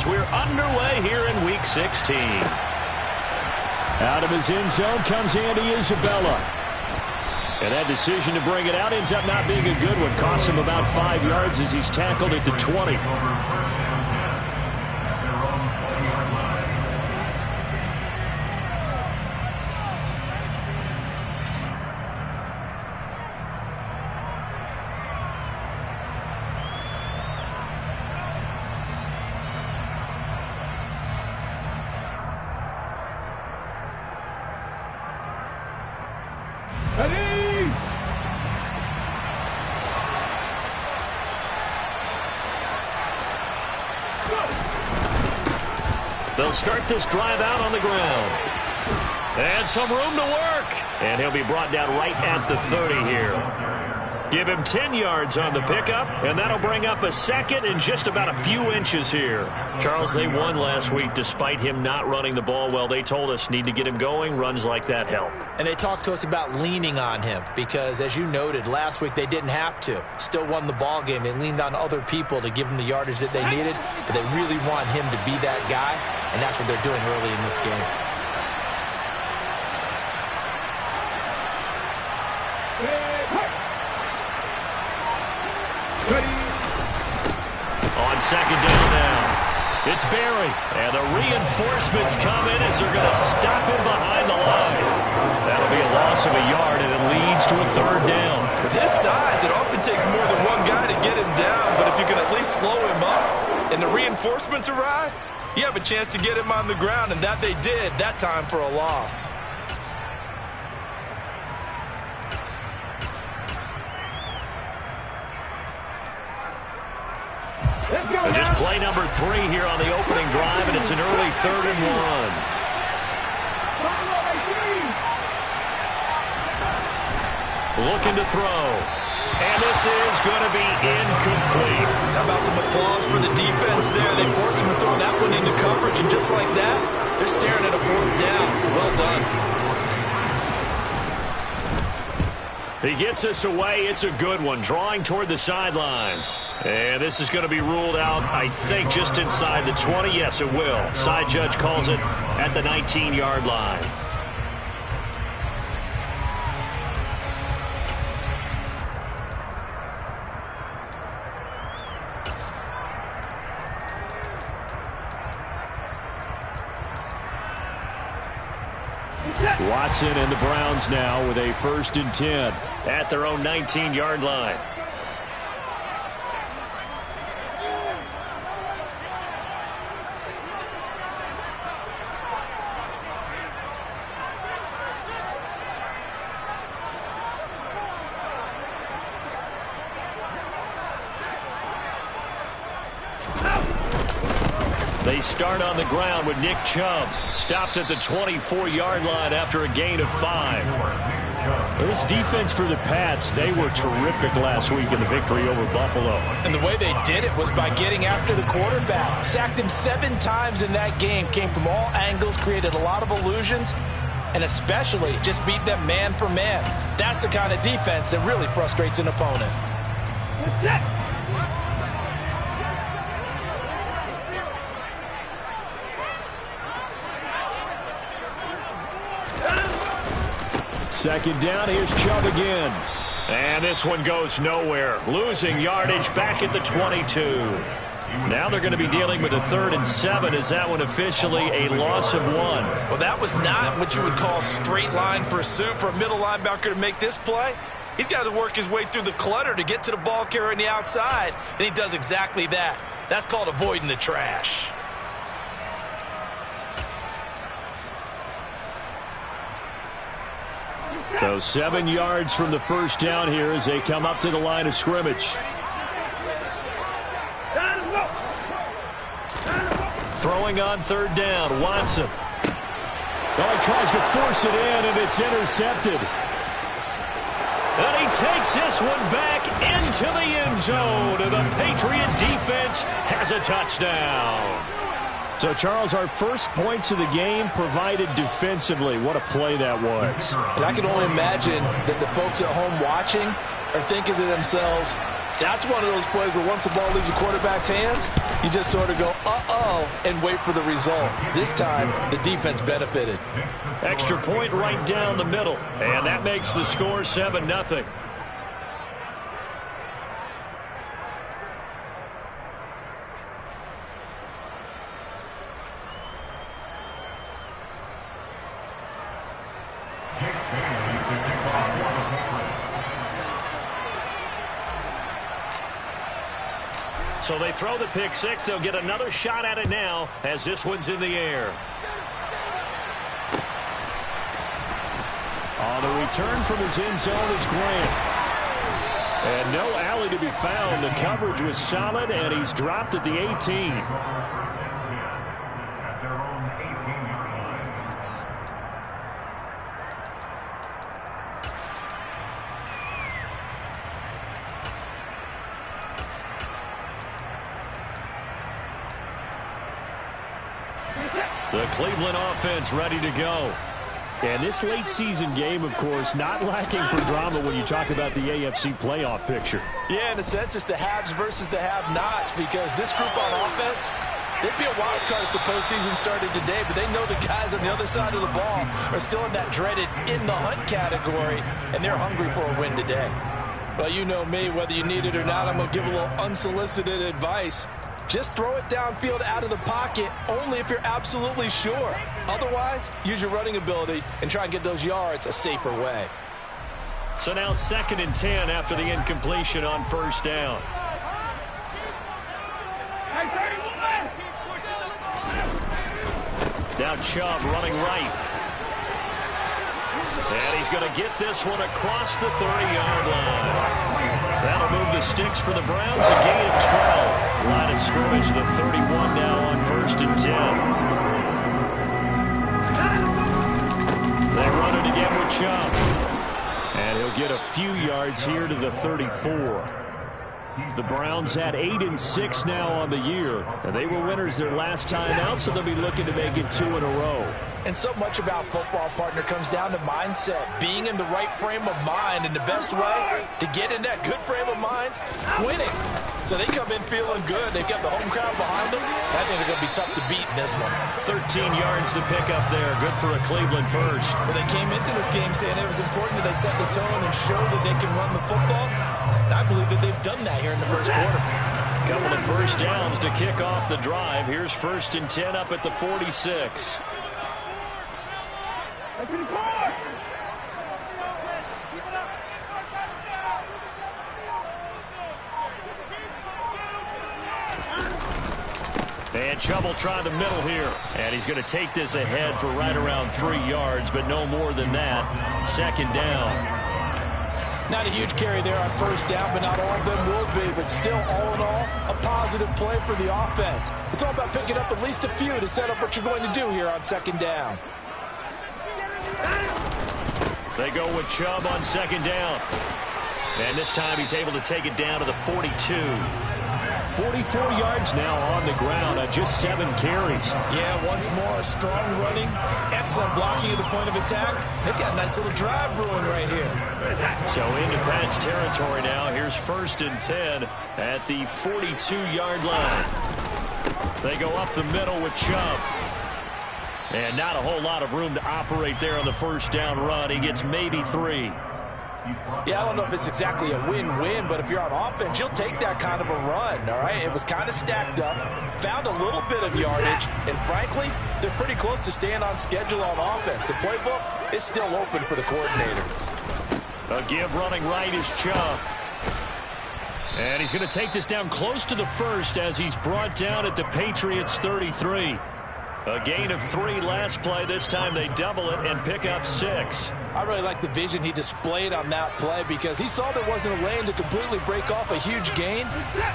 as we're underway here in Week 16. Out of his end zone comes Andy Isabella. And that decision to bring it out ends up not being a good one. Costs him about 5 yards as he's tackled at the 20. They'll start this drive out on the ground. And some room to work. And he'll be brought down right at the 30 here. Give him 10 yards on the pickup, and that'll bring up a second and just about a few inches here. Charles, they won last week despite him not running the ball well. They told us need to get him going. Runs like that help. And they talked to us about leaning on him because, as you noted, last week they didn't have to. Still won the ball game. They leaned on other people to give them the yardage that they needed, but they really want him to be that guy, and that's what they're doing early in this game. On second down now, it's Barry. And the reinforcements come in as they're going to stop him behind the line. That'll be a loss of a yard, and it leads to a third down. With his size, it often takes more than one guy to get him down, but if you can at least slow him up and the reinforcements arrive, you have a chance to get him on the ground, and that they did that time for a loss. And just play number 3 here on the opening drive, and it's an early 3rd and 1. Looking to throw. And this is going to be incomplete. How about some applause for the defense there? They forced him to throw that one into coverage, and just like that, they're staring at a 4th down. Well done. He gets us away. It's a good one. Drawing toward the sidelines. And this is going to be ruled out, I think, just inside the 20. Yes, it will. Side judge calls it at the 19-yard line. Watson and the Browns now with a 1st and 10. At their own 19-yard line. They start on the ground with Nick Chubb. Stopped at the 24-yard line after a gain of 5. This defense for the Pats, they were terrific last week in the victory over Buffalo. And the way they did it was by getting after the quarterback. Sacked him 7 times in that game. Came from all angles, created a lot of illusions, and especially just beat them man for man. That's the kind of defense that really frustrates an opponent. Second down, here's Chubb again. And this one goes nowhere. Losing yardage back at the 22. Now they're going to be dealing with a 3rd and 7. Is that one officially a loss of 1? Well, that was not what you would call straight line pursuit for a middle linebacker to make this play. He's got to work his way through the clutter to get to the ball carrier on the outside, and he does exactly that. That's called avoiding the trash. So 7 yards from the 1st down here as they come up to the line of scrimmage. Throwing on 3rd down, Watson. Oh, he tries to force it in, and it's intercepted. And he takes this one back into the end zone, and the Patriot defense has a touchdown. So, Charles, our first points of the game provided defensively. What a play that was. And I can only imagine that the folks at home watching are thinking to themselves, That's one of those plays where once the ball leaves the quarterback's hands, you just sort of go, uh-oh, and wait for the result. This time, the defense benefited. Extra point right down the middle, and that makes the score 7-0. So they throw the pick six. They'll get another shot at it now as this one's in the air. On the return from his end zone is Grant. And no alley to be found. The coverage was solid, and he's dropped at the 18. The Cleveland offense ready to go. And this late season game, of course, not lacking for drama when you talk about the AFC playoff picture. Yeah, in a sense, it's the haves versus the have-nots, because this group on offense, they'd be a wild card if the postseason started today, but they know the guys on the other side of the ball are still in that dreaded in-the-hunt category, and they're hungry for a win today. Well, you know me, whether you need it or not, I'm going to give a little unsolicited advice. Just throw it downfield out of the pocket only if you're absolutely sure. Otherwise, use your running ability and try and get those yards a safer way. So now 2nd and 10 after the incompletion on first down. Now Chubb running right. And he's going to get this one across the 30-yard line. That'll move the sticks for the Browns, a gain of 12. Line of scrimmage, the 31 now on 1st and 10. They run it again with Chubb. And he'll get a few yards here to the 34. The Browns at 8-6 now on the year. And they were winners their last time out, so they'll be looking to make it 2 in a row. And so much about football, partner, comes down to mindset. Being in the right frame of mind, and the best way to get in that good frame of mind, winning. So they come in feeling good. They've got the home crowd behind them. I think they're going to be tough to beat in this one. 13 yards to pick up there. Good for a Cleveland first. Well, they came into this game saying it was important that they set the tone and show that they can run the football. And I believe that they've done that here in the first quarter. Couple of first downs to kick off the drive. Here's 1st and 10 up at the 46. And Chubb will try the middle here. And he's going to take this ahead for right around 3 yards, but no more than that. 2nd down. Not a huge carry there on first down, but not all of them will be. But still, all in all, a positive play for the offense. It's all about picking up at least a few to set up what you're going to do here on 2nd down. They go with Chubb on 2nd down. And this time he's able to take it down to the 42. 44 yards now on the ground on just 7 carries. Yeah, once more, strong running, excellent blocking at the point of attack. They've got a nice little drive brewing right here. So into Pat's territory now. Here's 1st and 10 at the 42-yard line. They go up the middle with Chubb. And not a whole lot of room to operate there on the first down run. He gets maybe 3. Yeah, I don't know if it's exactly a win-win, but if you're on offense, you'll take that kind of a run, all right? It was kind of stacked up, found a little bit of yardage, and frankly, they're pretty close to staying on schedule on offense. The playbook is still open for the coordinator. A give running right is Chubb. And he's going to take this down close to the 1st as he's brought down at the Patriots' 33. A gain of 3 last play. This time they double it and pick up 6. I really like the vision he displayed on that play because he saw there wasn't a lane to completely break off a huge gain.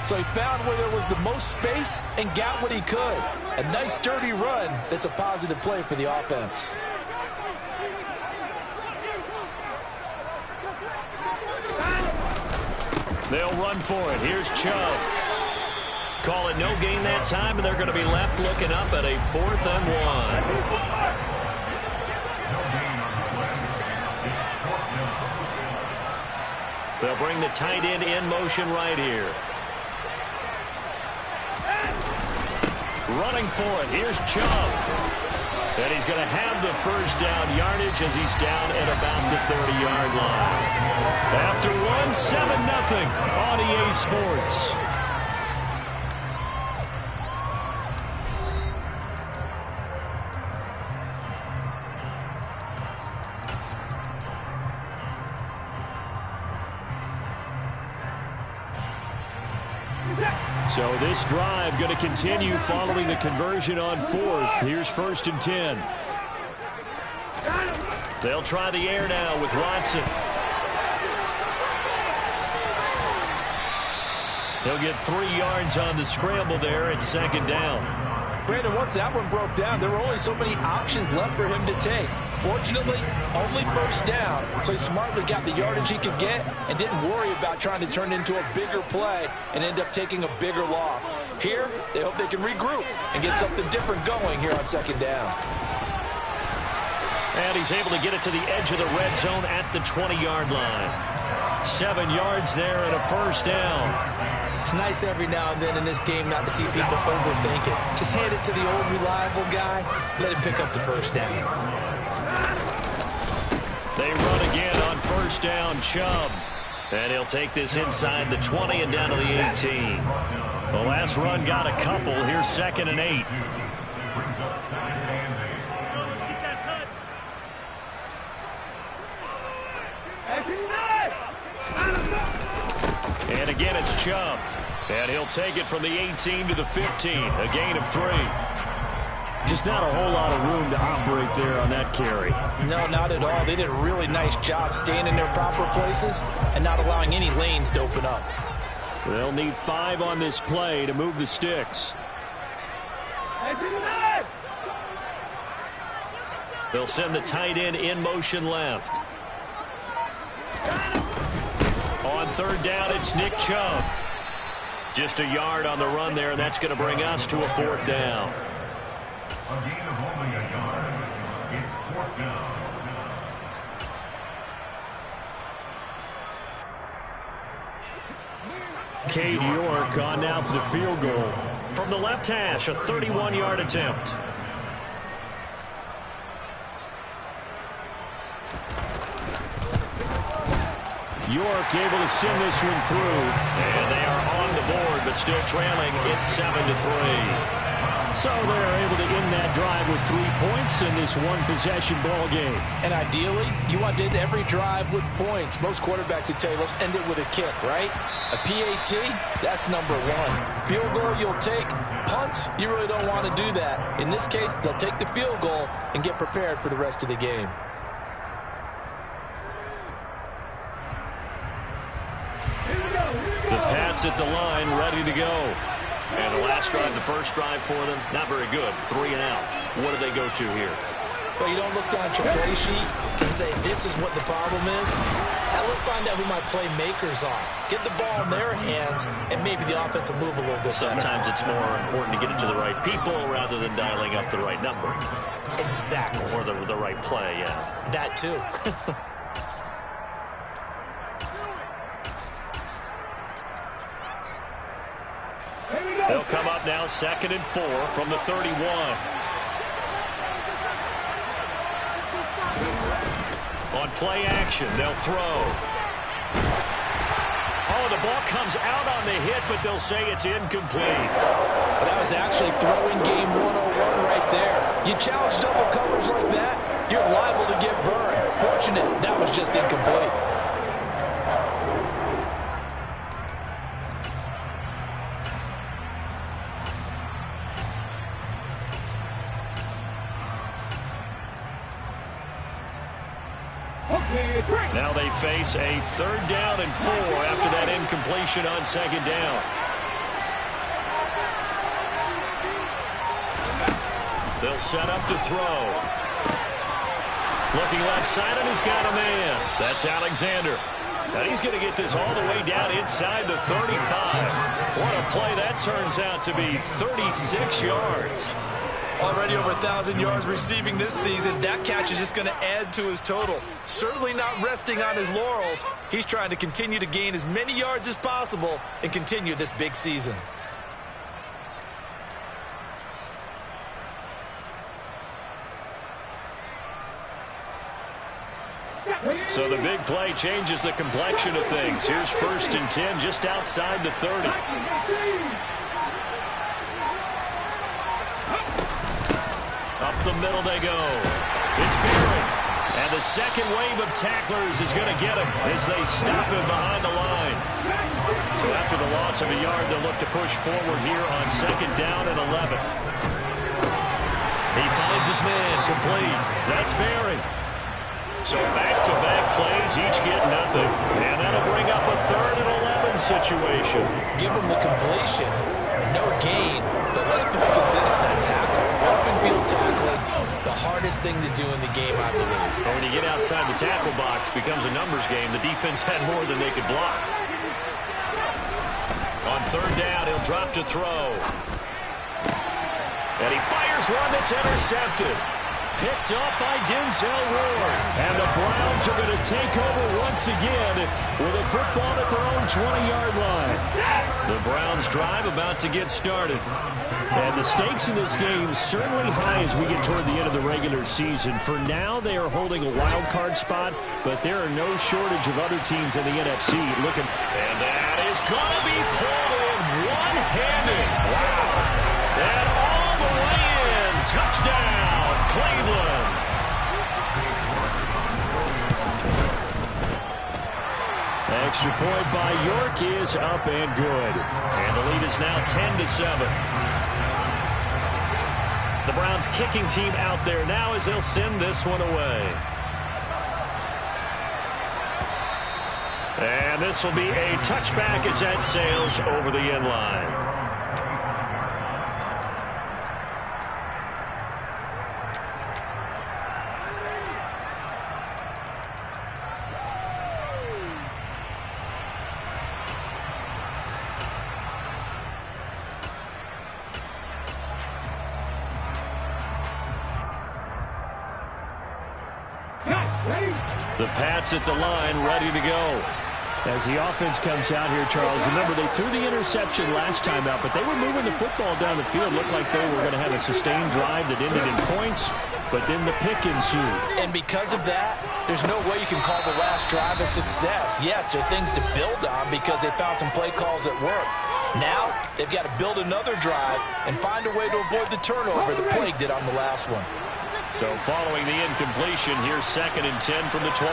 So he found where there was the most space and got what he could. A nice, dirty run that's a positive play for the offense. They'll run for it. Here's Chubb. Call it no gain that time, and they're going to be left looking up at a 4th and 1. They'll bring the tight end in motion right here. Running for it. Here's Chubb. And he's going to have the first down yardage as he's down at about the 30-yard line. After one, 7-0 on EA Sports. So this drive going to continue following the conversion on fourth. Here's 1st and 10. They'll try the air now with Watson. He'll get 3 yards on the scramble there at 2nd down. Brandon, once that one broke down, there were only so many options left for him to take. Fortunately, only 1st down, so he smartly got the yardage he could get and didn't worry about trying to turn it into a bigger play and end up taking a bigger loss. Here, they hope they can regroup and get something different going here on 2nd down. And he's able to get it to the edge of the red zone at the 20-yard line. 7 yards there and a 1st down. It's nice every now and then in this game not to see people overthink it. Just hand it to the old reliable guy, let him pick up the 1st down. They run again on 1st down, Chubb. And he'll take this inside the 20 and down to the 18. The last run got a couple. Here's 2nd and 8. And again, it's Chubb. And he'll take it from the 18 to the 15. A gain of 3. Just not a whole lot of room to operate there on that carry. No, not at all. They did a really nice job staying in their proper places and not allowing any lanes to open up. They'll need 5 on this play to move the sticks. They'll send the tight end in motion left. On 3rd down, it's Nick Chubb. Just a yard on the run there, and that's going to bring us to a 4th down. A gain of only a yard. It's 4th down. Cade York on now for the field goal. From the left hash, a 31-yard attempt. York able to send this one through. And they are on the board, but still trailing. It's 7-3. So they're able to end that drive with 3 points in this one-possession ball game. And ideally, you want to end every drive with points. Most quarterbacks would tell you, let's end it with a kick, right? A PAT, that's number 1. Field goal you'll take. Punts, you really don't want to do that. In this case, they'll take the field goal and get prepared for the rest of the game. The Pats at the line, ready to go. And the last drive, the first drive for them, not very good. 3 and out. What do they go to here? Well, you don't look down at your play sheet and say, this is what the problem is. Now let's find out who my playmakers are. Get the ball in their hands, and maybe the offense will move a little bit better. Sometimes it's more important to get it to the right people rather than dialing up the right number. Exactly. Or the right play, yeah. That too. They'll come up now 2nd and 4 from the 31. On play action, they'll throw. Oh, the ball comes out on the hit, but they'll say it's incomplete. But that was actually throwing game 101 right there. You challenge double coverage like that, you're liable to get burned. Fortunate, that was just incomplete. Now they face a 3rd down and 4 after that incompletion on 2nd down. They'll set up to throw. Looking left side, and he's got a man. That's Alexander. And he's going to get this all the way down inside the 35. What a play that turns out to be, 36 yards. Already over 1,000 yards receiving this season. That catch is just going to add to his total. Certainly not resting on his laurels. He's trying to continue to gain as many yards as possible and continue this big season. So the big play changes the complexion of things. Here's 1st and 10 just outside the 30. Up the middle they go. It's Barrett. And the second wave of tacklers is going to get him as they stop him behind the line. So after the loss of a yard, they'll look to push forward here on 2nd down and 11. He finds his man complete. That's Barrett. So back-to-back plays, each get nothing. And that'll bring up a 3rd and 11 situation. Give him the completion, no gain, but let's focus in on that tackle. Open field tackling, the hardest thing to do in the game, I believe. But when you get outside the tackle box, it becomes a numbers game. The defense had more than they could block. On 3rd down, he'll drop to throw. And he fires one that's intercepted. Picked up by Denzel Ward. And the Browns are going to take over once again with a football at their own 20-yard line. The Browns drive about to get started. And the stakes in this game certainly high as we get toward the end of the regular season. For now, they are holding a wild card spot, but there are no shortage of other teams in the NFC looking. And that is going to be pulled in one-handed. Wow. And all the way in. Touchdown. Cleveland. Extra point by York is up and good. And the lead is now 10-7. The Browns kicking team out there now as they'll send this one away. And this will be a touchback as that sails over the end line. The Pats at the line, ready to go. As the offense comes out here, Charles, remember they threw the interception last time out, but they were moving the football down the field. Looked like they were going to have a sustained drive that ended in points, but then the pick ensued. And because of that, there's no way you can call the last drive a success. Yes, there are things to build on because they found some play calls that work. Now, they've got to build another drive and find a way to avoid the turnover that plagued it on the last one. So following the incompletion, here's 2nd and 10 from the 25.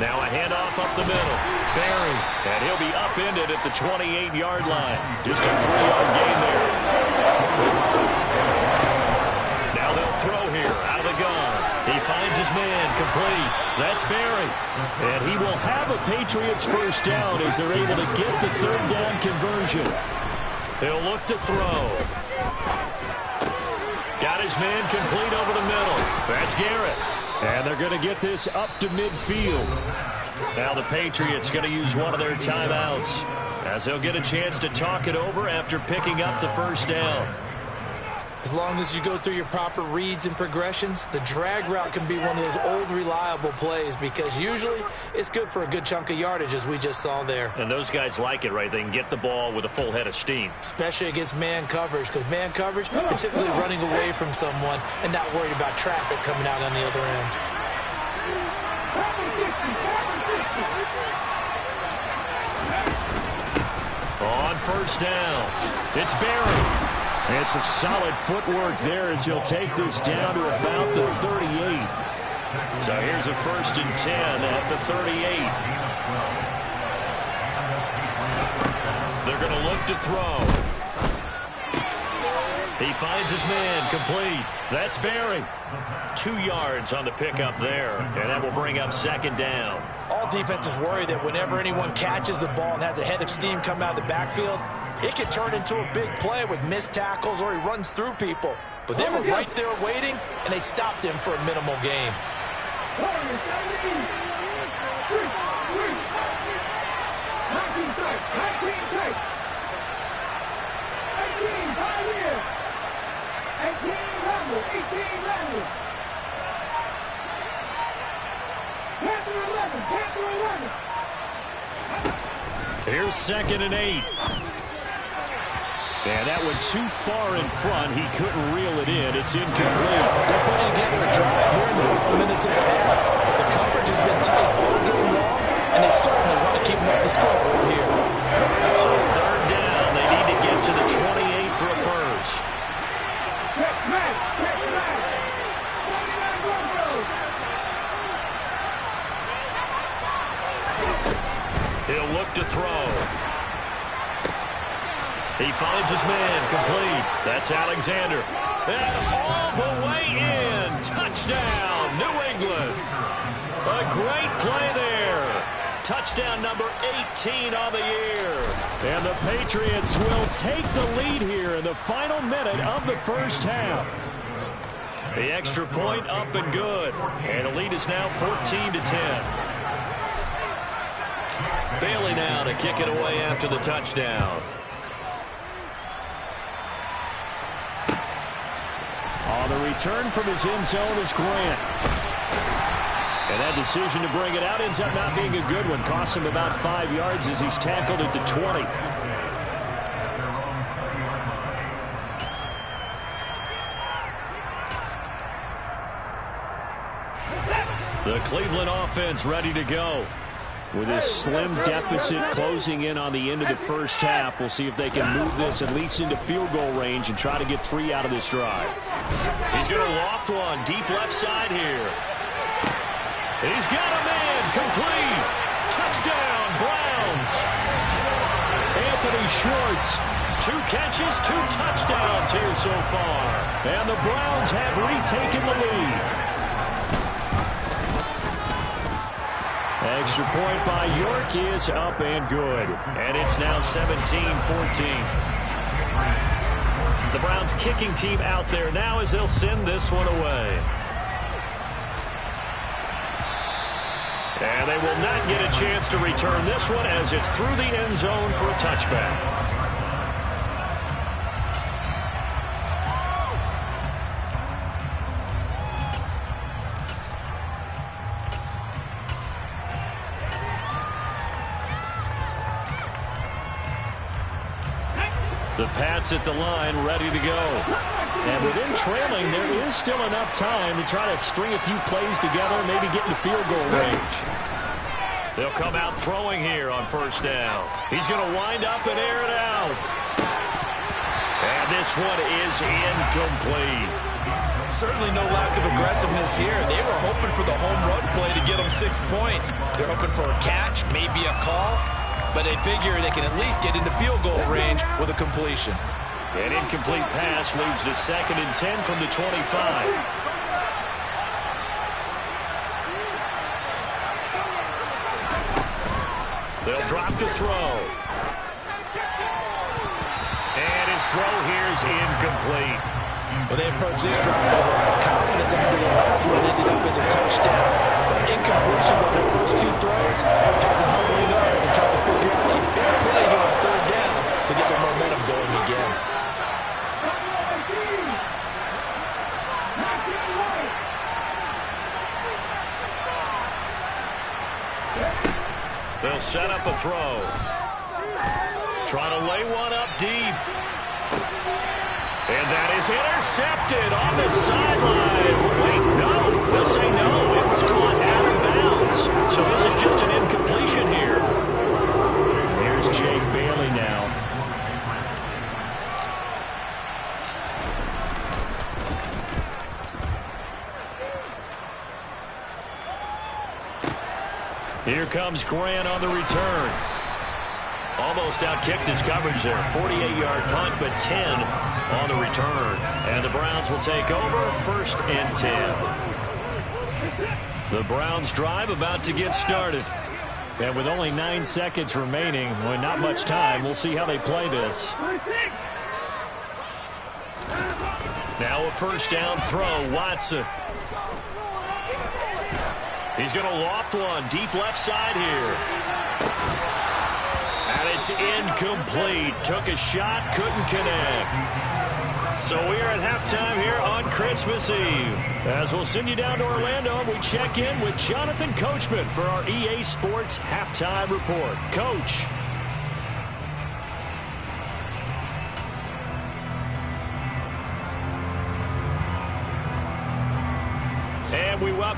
Now a handoff up the middle. Barry, and he'll be upended at the 28-yard line. Just a 3-yard gain there. Now they'll throw here out of the gun. He finds his man complete. That's Barry. And he will have a Patriots first down as they're able to get the 3rd down conversion. He'll look to throw. Got his man complete over the middle. That's Garrett. And they're going to get this up to midfield. Now the Patriots going to use one of their timeouts as they'll get a chance to talk it over after picking up the first down. As long as you go through your proper reads and progressions, the drag route can be one of those old reliable plays because usually it's good for a good chunk of yardage as we just saw there. And those guys like it, right? They can get the ball with a full head of steam. Especially against man coverage because man coverage, you're typically running away from someone and not worried about traffic coming out on the other end. On 1st down, it's Barry. And some solid footwork there as he'll take this down to about the 38. So here's a 1st and 10 at the 38. They're going to look to throw. He finds his man complete. That's Barry. 2 yards on the pickup there, and that will bring up 2nd down. All defenses worry that whenever anyone catches the ball and has a head of steam coming out of the backfield, it can turn into a big play with missed tackles or he runs through people. But they were right there waiting, and they stopped him for a minimal gain. Here's 2nd and 8. And that went too far in front. He couldn't reel it in. It's incomplete. They're putting together a drive here in the final minutes of the half. The coverage has been tight all game long, and they certainly want to keep them off the scoreboard here. So 3rd down. They need to get to the 28 for a first. He'll look to throw. He finds his man, complete. That's Alexander. And all the way in. Touchdown, New England. A great play there. Touchdown number 18 on the year. And the Patriots will take the lead here in the final minute of the first half. The extra point up and good. And the lead is now 14-10. Bailey now to kick it away after the touchdown. On the return from his end zone is Grant. And that decision to bring it out ends up not being a good one. Costs him about 5 yards as he's tackled at the 20. The Cleveland offense ready to go. With a slim deficit closing in on the end of the first half, we'll see if they can move this at least into field goal range and try to get 3 out of this drive. He's going to loft one deep left side here. He's got a man, complete. Touchdown, Browns. Anthony Schwartz, 2 catches, 2 touchdowns here so far. And the Browns have retaken the lead. Extra point by York is up and good. And it's now 17-14. The Browns kicking team out there now as they'll send this one away. And they will not get a chance to return this one as it's through the end zone for a touchback. The Pats at the line, ready to go. And with them trailing, there is still enough time to try to string a few plays together, maybe get into field goal range. They'll come out throwing here on first down. He's going to wind up and air it out. And this one is incomplete. Certainly no lack of aggressiveness here. They were hoping for the home run play to get them 6 points. They're hoping for a catch, maybe a call. But they figure they can at least get into field goal range with a completion. An incomplete pass leads to 2nd and 10 from the 25. They'll drop to throw. And his throw here is incomplete. When they approach this drive, confidence after the last one ended up as a touchdown. But incompletions on the first 2 throws has them hunkering up and trying to figure out a big play here on 3rd down to get their momentum going again. They'll set up a throw. Trying to lay one up deep. And that is intercepted on the sideline. Wait, no. They'll say no. It was caught out of bounds. So this is just an incompletion here. Here's Jake Bailey now. Here comes Grant on the return. Almost outkicked his coverage there. 48-yard punt, but 10 on the return. And the Browns will take over 1st and 10. The Browns drive about to get started. And with only 9 seconds remaining, well, not much time, we'll see how they play this. Now a first down throw, Watson. He's going to loft one deep left side here. And it's incomplete. Took a shot, couldn't connect. So we are at halftime here on Christmas Eve. As we'll send you down to Orlando, and we check in with Jonathan Coachman for our EA Sports Halftime Report. Coach.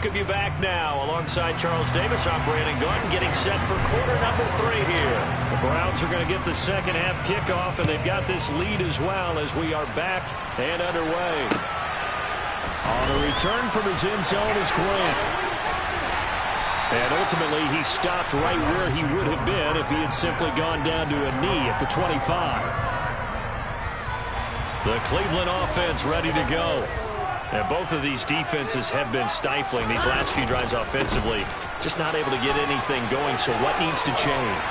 welcome you back now. Alongside Charles Davis, I'm Brandon Gunn, getting set for quarter number 3 here. The Browns are going to get the second half kickoff, and they've got this lead as well as we are back and underway. On a return from his end zone is Grant. And ultimately, he stopped right where he would have been if he had simply gone down to a knee at the 25. The Cleveland offense ready to go. And both of these defenses have been stifling these last few drives offensively. Just not able to get anything going, so what needs to change?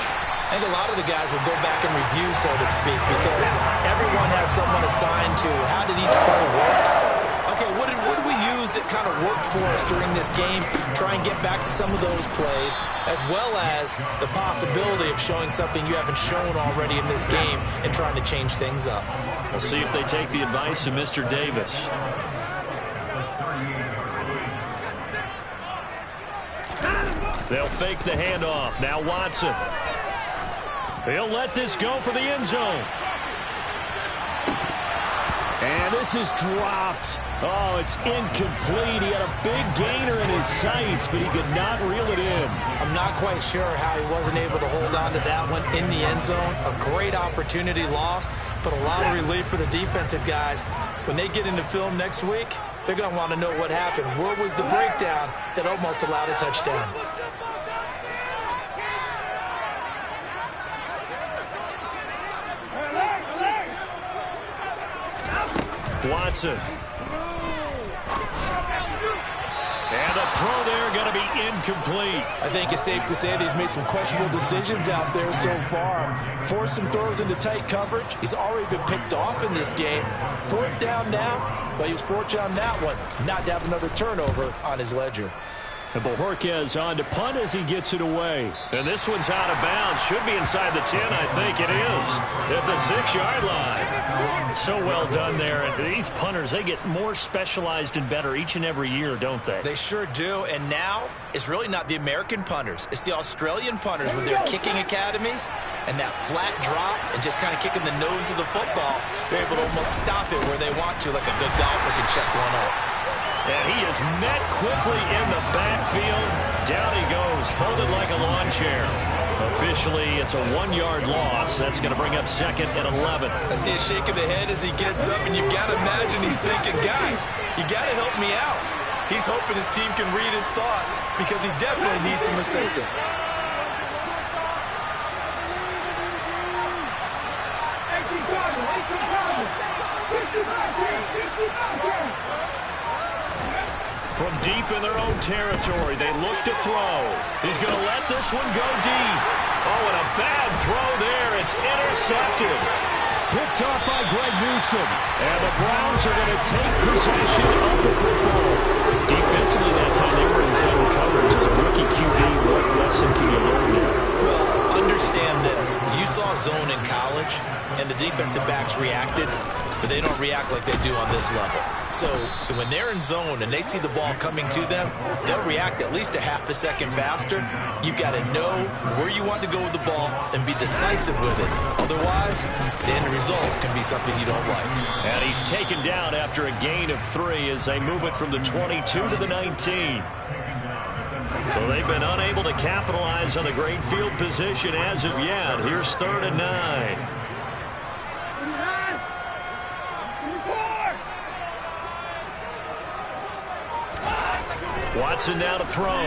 I think a lot of the guys will go back and review, so to speak, because everyone has someone assigned to how did each play work. Okay, what did we use that kind of worked for us during this game? Try and get back to some of those plays, as well as the possibility of showing something you haven't shown already in this game and trying to change things up. We'll see if they take the advice of Mr. Davis. They'll fake the handoff. Now Watson. He'll let this go for the end zone. And this is dropped. Oh, it's incomplete. He had a big gainer in his sights, but he could not reel it in. I'm not quite sure how he wasn't able to hold on to that one in the end zone. A great opportunity lost, but a lot of relief for the defensive guys. When they get into film next week, they're going to want to know what happened. Where was the breakdown that almost allowed a touchdown? Watson. And the throw there going to be incomplete. I think it's safe to say that he's made some questionable decisions out there so far. Forced some throws into tight coverage. He's already been picked off in this game. 4th down now, but he was fortunate on that one. Not to have another turnover on his ledger. And Bojorquez on to punt as he gets it away. And this one's out of bounds. Should be inside the 10, I think it is. At the 6-yard line. So well done there. And these punters, they get more specialized and better each and every year, don't they? They sure do. And now, it's really not the American punters. It's the Australian punters with their kicking academies and that flat drop and just kind of kicking the nose of the football. They're able to almost stop it where they want to, like a good golfer can check one up. And he is met quickly in the backfield. Down he goes, folded like a lawn chair. Officially, it's a 1-yard loss. That's going to bring up 2nd and 11. I see a shake of the head as he gets up, and you've got to imagine he's thinking, guys, you got to help me out. He's hoping his team can read his thoughts because he definitely needs some assistance. From deep in their own territory, they look to throw. He's going to let this one go deep. Oh, and a bad throw there. It's intercepted. Picked off by Greg Newsome. And the Browns are going to take possession of the football. Defensively that time, they were in zone coverage. As a rookie QB, what lesson can you learn there? Well, understand this. You saw zone in college, and the defensive backs reacted, but they don't react like they do on this level. So when they're in zone and they see the ball coming to them, they'll react at least a half a second faster. You've got to know where you want to go with the ball and be decisive with it. Otherwise, the end result can be something you don't like. And he's taken down after a gain of 3 as they move it from the 22 to the 19. So they've been unable to capitalize on the great field position as of yet. Here's 3rd and 9. Watson now to throw.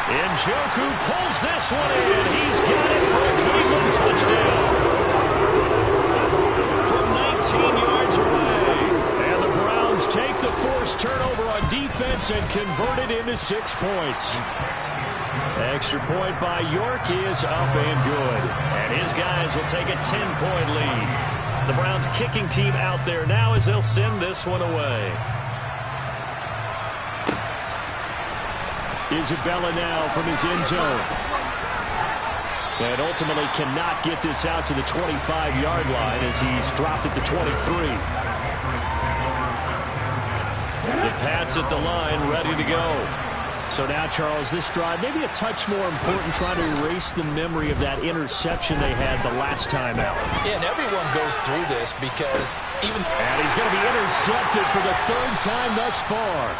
Njoku pulls this one in. He's got it for a Cleveland touchdown. From 19 yards away. And the Browns take the forced turnover on defense and convert it into 6 points. Extra point by York is up and good. And his guys will take a 10-point lead. The Browns kicking team out there now as they'll send this one away. Isabella now from his end zone. And ultimately cannot get this out to the 25-yard line as he's dropped at the 23. The Pats at the line ready to go. So now, Charles, this drive maybe a touch more important, trying to erase the memory of that interception they had the last time out. Yeah, and everyone goes through this because even... And he's going to be intercepted for the third time thus far.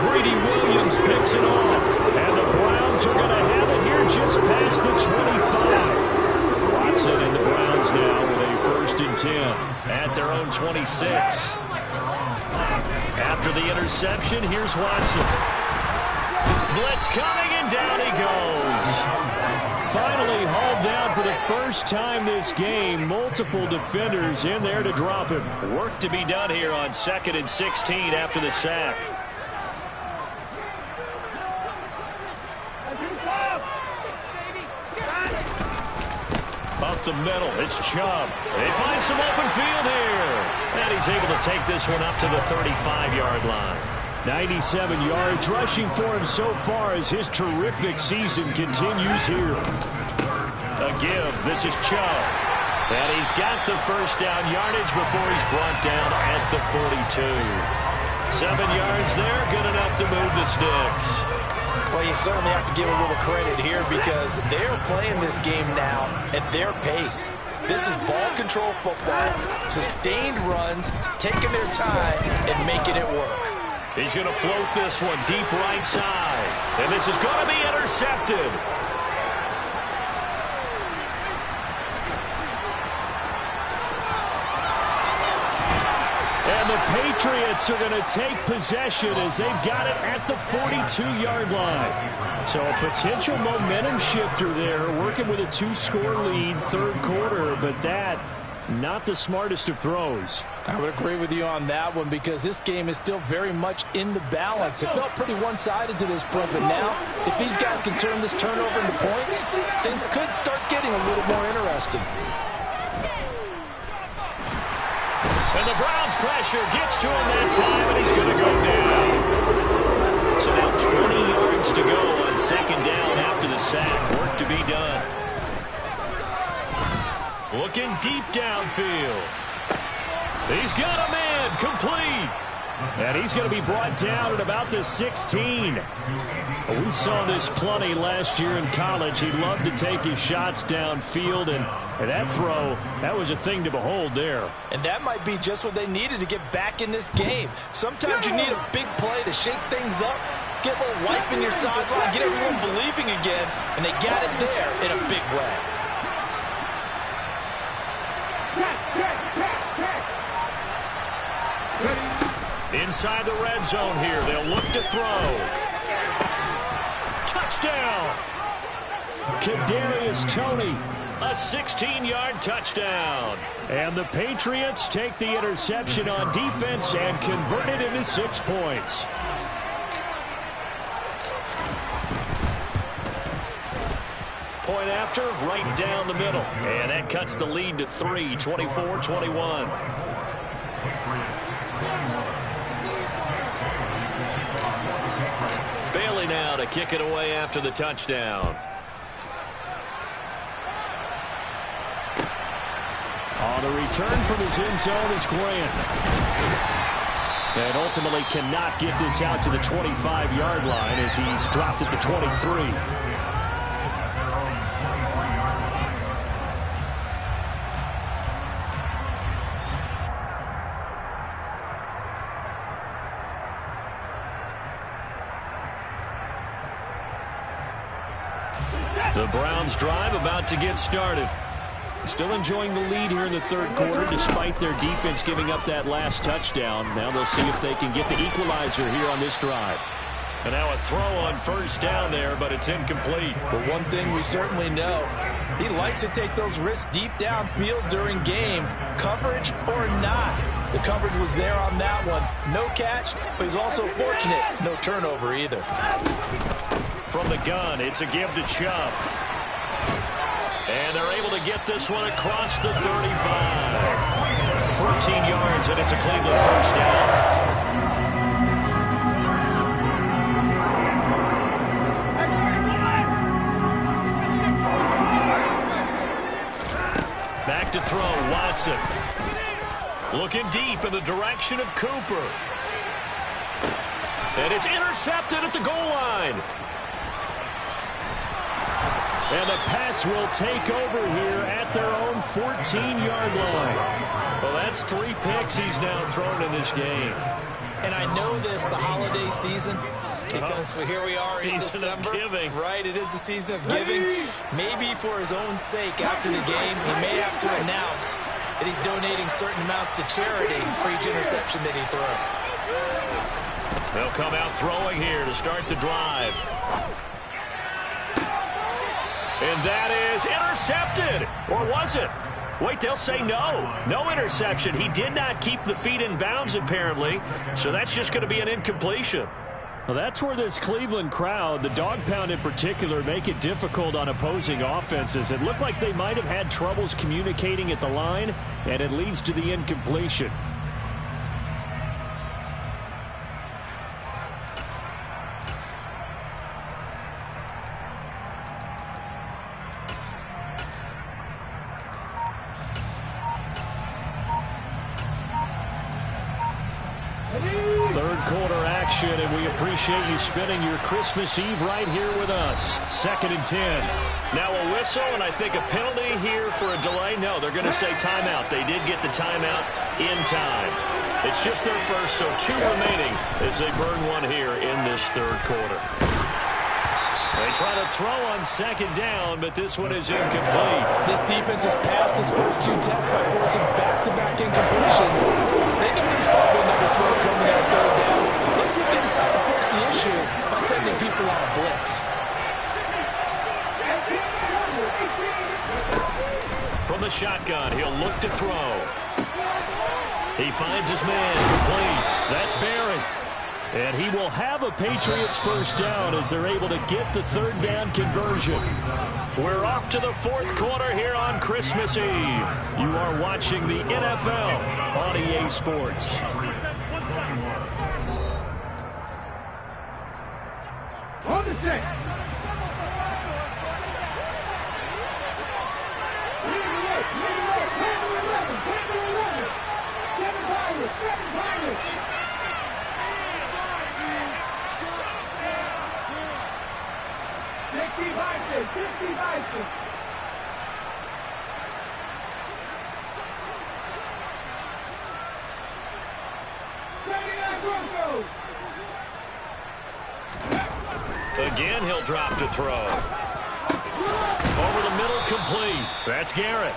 Greedy Williams picks it off, and the Browns are going to have it here just past the 25. Watson and the Browns now with a 1st and 10 at their own 26. After the interception, here's Watson. Blitz coming, and down he goes. Finally hauled down for the first time this game. Multiple defenders in there to drop him. Work to be done here on 2nd and 16 after the sack. Up the middle, it's Chubb. They find some open field here. And he's able to take this one up to the 35-yard line. 97 yards rushing for him so far as his terrific season continues here. A give. This is Chubb. And he's got the first down yardage before he's brought down at the 42. 7 yards there, good enough to move the sticks. Well, you certainly have to give a little credit here because they're playing this game now at their pace. This is ball control football, sustained runs, taking their time and making it work. He's going to float this one deep right side. And this is going to be intercepted. And the Patriots are going to take possession as they've got it at the 42-yard line. So a potential momentum shifter there, working with a 2-score lead, 3rd quarter, but that not the smartest of throws. I would agree with you on that one because this game is still very much in the balance. It felt pretty one-sided to this point, but now if these guys can turn this turnover into points, things could start getting a little more interesting. And the Browns pressure gets to him that time, and he's going to go down. So now 20 yards to go on 2nd down after the sack. Work to be done. Looking deep downfield. He's got a man complete. And he's going to be brought down at about the 16. We saw this plenty last year in college. He loved to take his shots downfield, and that throw, that was a thing to behold there. And that might be just what they needed to get back in this game. Sometimes you need a big play to shake things up, get a little life in your sideline, get everyone believing again, and they got it there in a big way. Inside the red zone here, they'll look to throw. Touchdown! Kadarius Toney. A 16-yard touchdown. And the Patriots take the interception on defense and convert it into 6 points. Point after, right down the middle. And that cuts the lead to 3, 24-21. Bailey now to kick it away after the touchdown. On the return from his end zone is Grant. And ultimately cannot get this out to the 25-yard line as he's dropped at the 23. The Browns drive about to get started. Still enjoying the lead here in the 3rd quarter despite their defense giving up that last touchdown. Now they'll see if they can get the equalizer here on this drive. And now a throw on 1st down there, but it's incomplete. But one thing we certainly know, he likes to take those risks deep downfield during games, coverage or not. The coverage was there on that one. No catch, but he's also fortunate. No turnover either. From the gun, it's a give to Chubb. And they're able to get this one across the 35. 14 yards, and it's a Cleveland 1st down. Back to throw, Watson. Looking deep in the direction of Cooper. And it's intercepted at the goal line. And the Pats will take over here at their own 14-yard line. Well, that's 3 picks he's now thrown in this game. And I know this, the holiday season, because here we are in December. Right, it is the season of giving. Maybe for his own sake after the game, he may have to announce that he's donating certain amounts to charity for each interception that he threw. They'll come out throwing here to start the drive. And that is intercepted. Or was it? Wait, they'll say no. No interception. He did not keep the feet in bounds, apparently. So that's just going to be an incompletion. Well, that's where this Cleveland crowd, the dog pound in particular, make it difficult on opposing offenses. It looked like they might have had troubles communicating at the line, and it leads to the incompletion. Third quarter action, and we appreciate you spending your Christmas Eve right here with us. 2nd and 10. Now a whistle, and I think a penalty here for a delay. No, they're going to say timeout. They did get the timeout in time. It's just their first, so 2 remaining as they burn one here in this third quarter. They try to throw on 2nd down, but this one is incomplete. This defense has passed its first 2 tests by forcing back-to-back incompletions. They know there's probably another throw coming out 3rd down. Let's see if they decide to force the issue by sending people on a blitz. From the shotgun, he'll look to throw. He finds his man complete. That's Barry. And he will have a Patriots first down as they're able to get the 3rd down conversion. We're off to the 4th quarter here on Christmas Eve. You are watching the NFL on EA Sports. On the stick. Again, he'll drop to throw. Over the middle, complete. That's Garrett.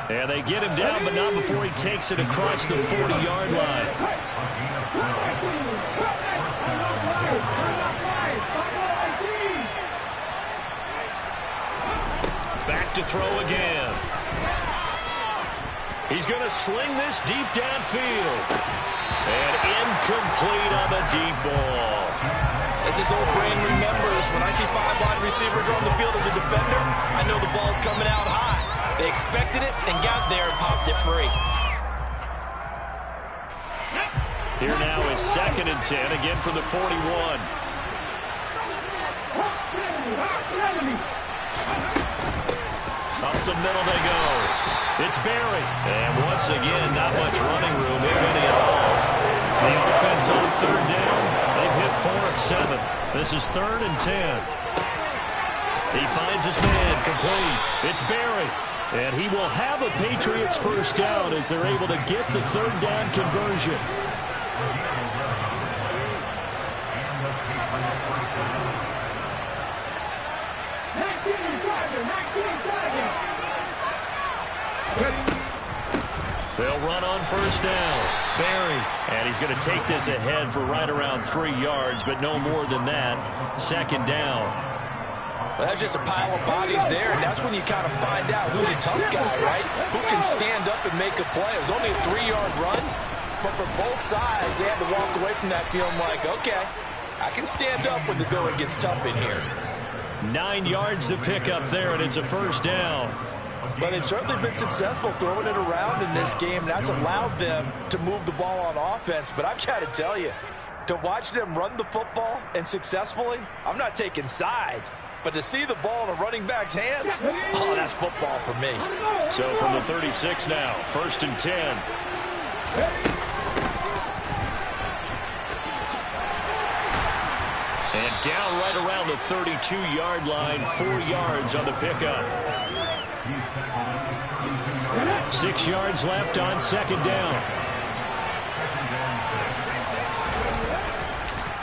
And they get him down, but not before he takes it across the 40-yard line. Back to throw again. He's going to sling this deep downfield. And incomplete on the deep ball. As his old brain remembers, when I see 5 wide receivers on the field as a defender, I know the ball's coming out high. They expected it and got there and popped it free. Here now is 2nd and 10, again from the 41. Up the middle they go. It's Barry. And once again, not much running room, if any at all. The offense on 3rd down. They've hit 4 of 7. This is 3rd and 10. He finds his man complete. It's Barry. And he will have a Patriots first down as they're able to get the 3rd down conversion. They'll run on first down. Barry. And he's going to take this ahead for right around 3 yards, but no more than that. 2nd down. Well, that's just a pile of bodies there, and that's when you kind of find out who's a tough guy, right? Who can stand up and make a play. It was only a 3-yard run, but for both sides, they had to walk away from that feeling like, okay, I can stand up when the going gets tough in here. 9 yards to pick up there, and it's a first down. But they've certainly been successful throwing it around in this game. That's allowed them to move the ball on offense. But I've got to tell you, to watch them run the football and successfully, I'm not taking sides. But to see the ball in a running back's hands, oh, that's football for me. So from the 36 now, 1st and 10. down right around the 32-yard line, 4 yards on the pickup. 6 yards left on second down.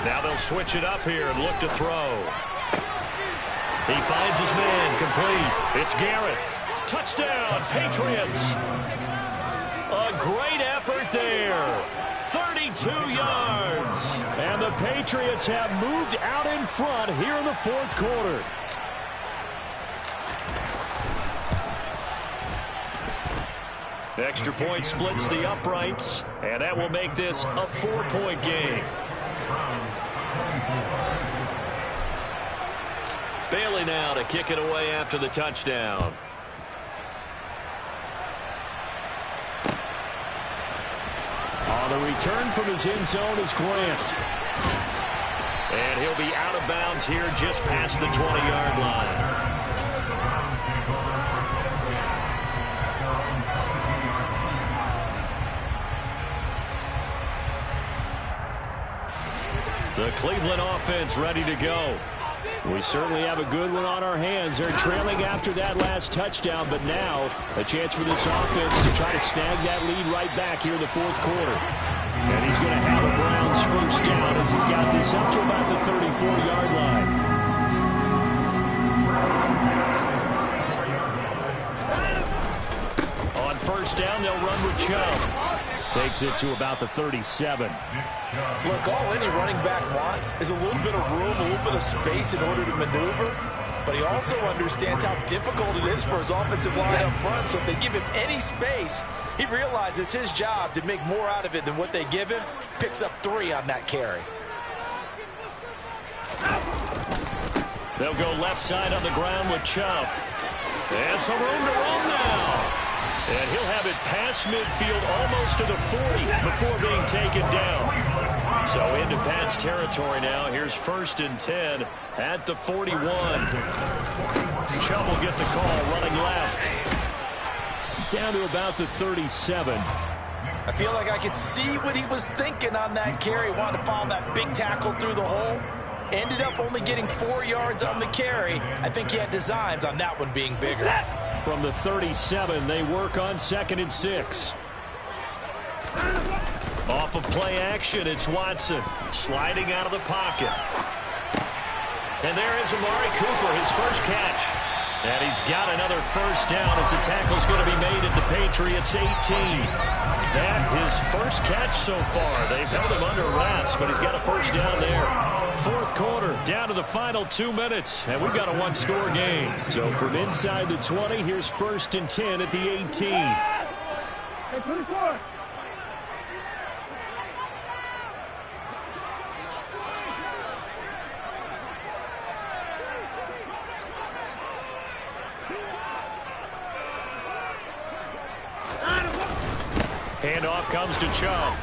Now they'll switch it up here and look to throw. He finds his man, complete. It's Garrett. Touchdown, Patriots. A great effort there. 32 yards. And the Patriots have moved out in front here in the fourth quarter. Extra point splits the uprights, and that will make this a 4-point game. Bailey now to kick it away after the touchdown. On the return from his end zone is Grant. And he'll be out of bounds here just past the 20-yard line. The Cleveland offense ready to go. We certainly have a good one on our hands. They're trailing after that last touchdown, but now a chance for this offense to try to snag that lead right back here in the fourth quarter. And he's going to have a Browns first down as he's got this up to about the 34-yard line. On first down, they'll run with Chubb. Takes it to about the 37. Look, all any running back wants is a little bit of room, a little bit of space in order to maneuver. But he also understands how difficult it is for his offensive line up front. So if they give him any space, he realizes his job to make more out of it than what they give him. Picks up 3 on that carry. They'll go left side on the ground with Chubb. And some room to run now. And he'll have it past midfield almost to the 40 before being taken down. So into Pat's territory now. Here's 1st and 10 at the 41. Chubb will get the call running left. Down to about the 37. I feel like I could see what he was thinking on that carry. Wanted to follow that big tackle through the hole. Ended up only getting 4 yards on the carry. I think he had designs on that one being bigger. From the 37, they work on 2nd and 6. Off of play action, it's Watson sliding out of the pocket. And there is Amari Cooper, his first catch. And he's got another first down as the tackle's going to be made at the Patriots 18. That his first catch so far. They've held him under wraps, but he's got a first down there. Fourth quarter, down to the final 2 minutes, and we've got a one-score game. So from inside the 20, here's 1st and 10 at the 18. Hey, 24. Handoff comes to Chubb.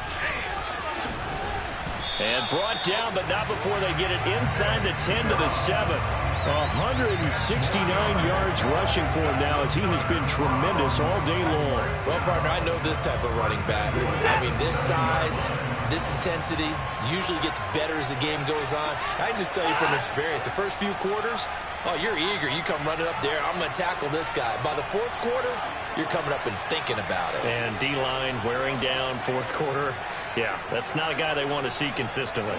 And brought down, but not before they get it inside the 10 to the 7. 169 yards rushing for him now as he has been tremendous all day long. Well, partner, I know this type of running back. I mean, this size, this intensity usually gets better as the game goes on. I can just tell you from experience, the first few quarters, oh, you're eager. You come running up there, I'm going to tackle this guy. By the fourth quarter, you're coming up and thinking about it. And D-line wearing down fourth quarter. Yeah, that's not a guy they want to see consistently.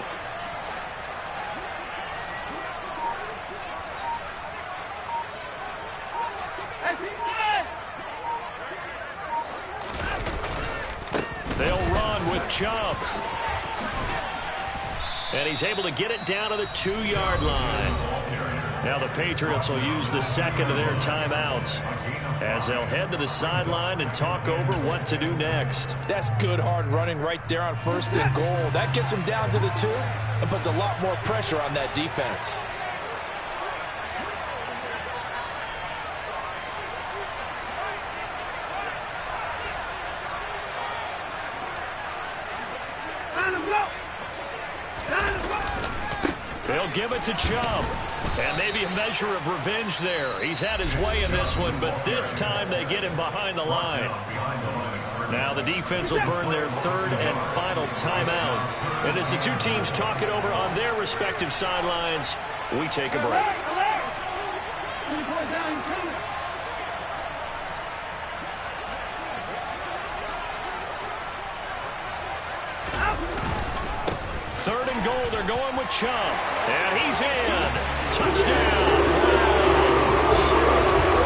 They'll run with Chubb. And he's able to get it down to the 2-yard line. Now the Patriots will use the second of their timeouts as they'll head to the sideline and talk over what to do next. That's good hard running right there on 1st and goal. That gets him down to the 2 and puts a lot more pressure on that defense. They'll give it to Chubb. And maybe a measure of revenge there. He's had his way in this one, but this time they get him behind the line. Now the defense will burn their third and final timeout. And as the two teams talk it over on their respective sidelines, we take a break. Third and goal, they're going with Chubb. And he's in. Touchdown, Browns.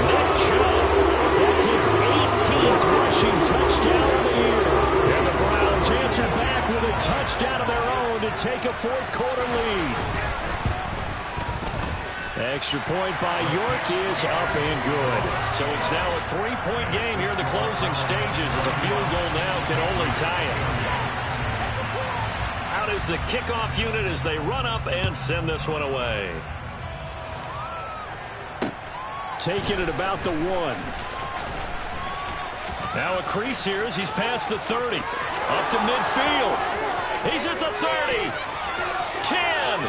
Nick Chubb, that's his 18th rushing touchdown of the year. And the Browns answer back with a touchdown of their own to take a fourth-quarter lead. Extra point by York is up and good. So it's now a 3-point game here in the closing stages as a field goal now can only tie it. Out is the kickoff unit as they run up and send this one away. Taking it about the 1. Now a crease here as he's past the 30. Up to midfield. He's at the 30. 10.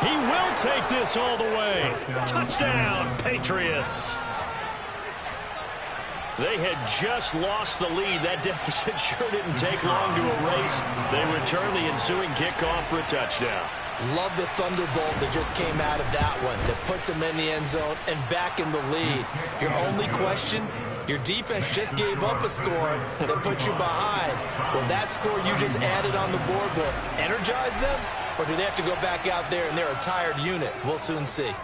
He will take this all the way. Touchdown, Patriots. They had just lost the lead. That deficit sure didn't take long to erase. They return the ensuing kickoff for a touchdown. Love the thunderbolt that just came out of that one that puts them in the end zone and back in the lead. Your only question, your defense just gave up a score that put you behind. Well, that score you just added on the board will energize them, or do they have to go back out there and they're a tired unit? We'll soon see.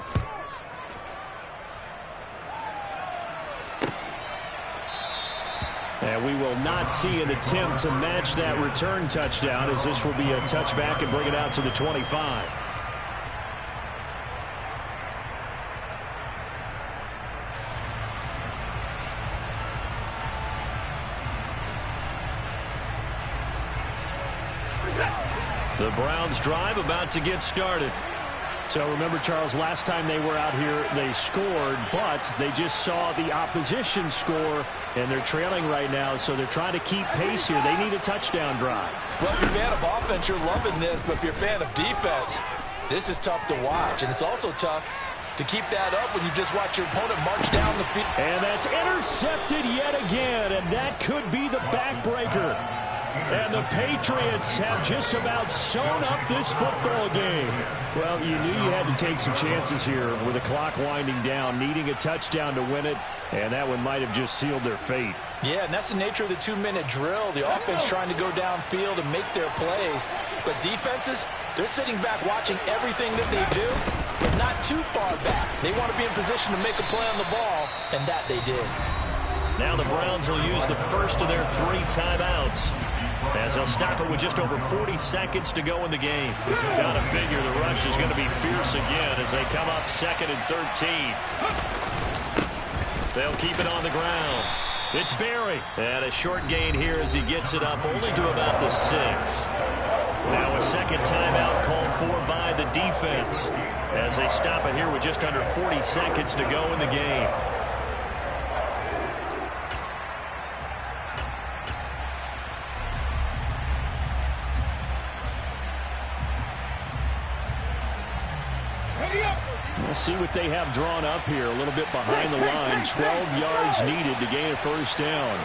And we will not see an attempt to match that return touchdown, as this will be a touchback and bring it out to the 25. The Browns drive about to get started. So remember, Charles, last time they were out here, they scored, but they just saw the opposition score, and they're trailing right now, so they're trying to keep pace here. They need a touchdown drive. Well, if you're a fan of offense, you're loving this, but if you're a fan of defense, this is tough to watch, and it's also tough to keep that up when you just watch your opponent march down the field. And that's intercepted yet again, and that could be the backbreaker. And the Patriots have just about sewn up this football game. Well, you knew you had to take some chances here with the clock winding down, needing a touchdown to win it, and that one might have just sealed their fate. Yeah, and that's the nature of the 2-minute drill. The offense trying to go downfield and make their plays. But defenses, they're sitting back watching everything that they do, but not too far back. They want to be in position to make a play on the ball, and that they did. Now the Browns will use the first of their 3 timeouts, as they'll stop it with just over 40 seconds to go in the game. Gotta figure the rush is going to be fierce again as they come up 2nd and 13. They'll keep it on the ground. It's Berry. And a short gain here as he gets it up only to about the 6. Now a second timeout called for by the defense as they stop it here with just under 40 seconds to go in the game. We'll see what they have drawn up here. A little bit behind the line. 12 yards needed to gain a first down.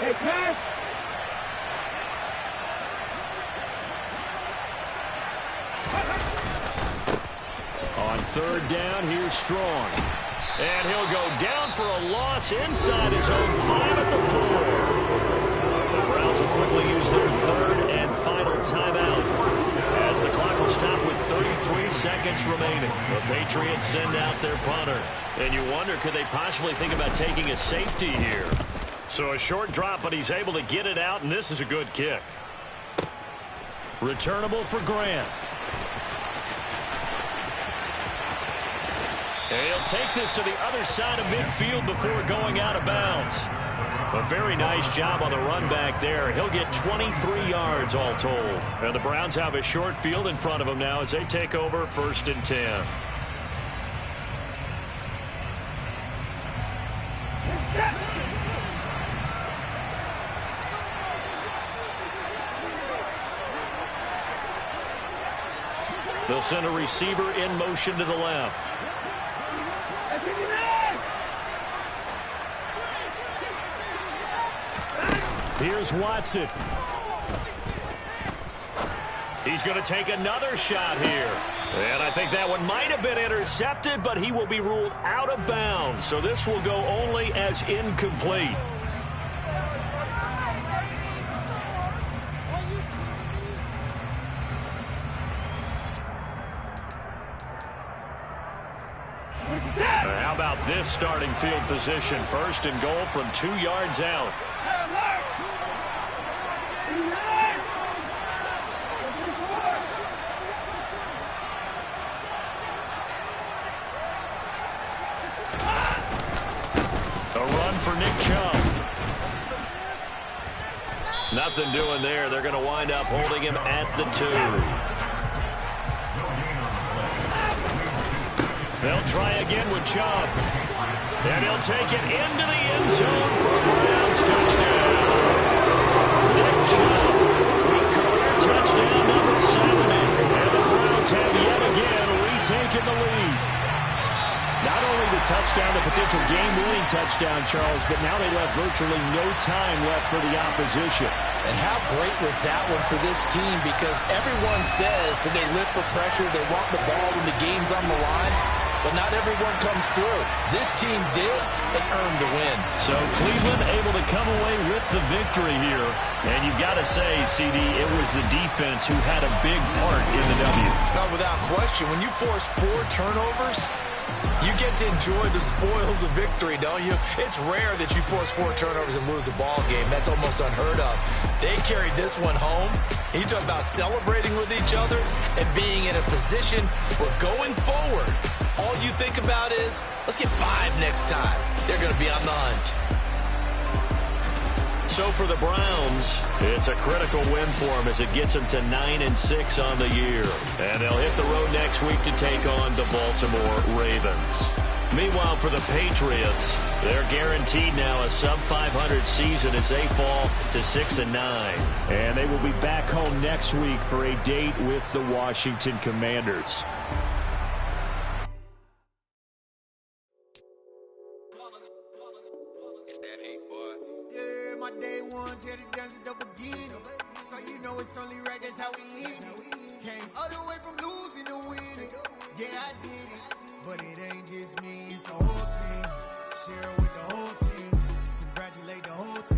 Hey, pass. On 3rd down, here's Strong. And he'll go down for a loss inside his own 5 at the 4. The Browns will quickly use their 3rd and final timeout as the clock will stop with 33 seconds remaining. The Patriots send out their punter. And you wonder, could they possibly think about taking a safety here? So a short drop, but he's able to get it out, and this is a good kick. Returnable for Grant. And he'll take this to the other side of midfield before going out of bounds. A very nice job on the run back there. He'll get 23 yards all told. And the Browns have a short field in front of them now as they take over 1st and 10. They'll send a receiver in motion to the left. Here's Watson. He's going to take another shot here. And I think that one might have been intercepted, but he will be ruled out of bounds. So this will go only as incomplete. How about this starting field position? First and goal from 2 yards out. A run for Nick Chubb. Nothing doing there. They're going to wind up holding him at the 2. They'll try again with Chubb. And he'll take it into the end zone for a Browns touchdown. Nick Chubb with career touchdown number 70. And the Browns have yet again retaken the lead. Not only the touchdown, the potential game-winning touchdown, Charles, but now they left virtually no time left for the opposition. And how great was that one for this team? Because everyone says that they live for pressure, they want the ball when the game's on the line, but not everyone comes through. This team did and earned the win. So Cleveland able to come away with the victory here. And you've got to say, CD, it was the defense who had a big part in the W. Not without question. When you force 4 turnovers, you get to enjoy the spoils of victory, don't you? It's rare that you force 4 turnovers and lose a ball game. That's almost unheard of. They carried this one home. You talk about celebrating with each other and being in a position where going forward, all you think about is, let's get 5 next time. They're going to be on the hunt. So for the Browns, it's a critical win for them as it gets them to 9-6 on the year. And they'll hit the road next week to take on the Baltimore Ravens. Meanwhile, for the Patriots, they're guaranteed now a sub-500 season as they fall to 6-9. And they will be back home next week for a date with the Washington Commanders. So you know it's only right, that's how we hit it. Came all the way from losing to winning. Yeah, I did it. But it ain't just me, it's the whole team. Share with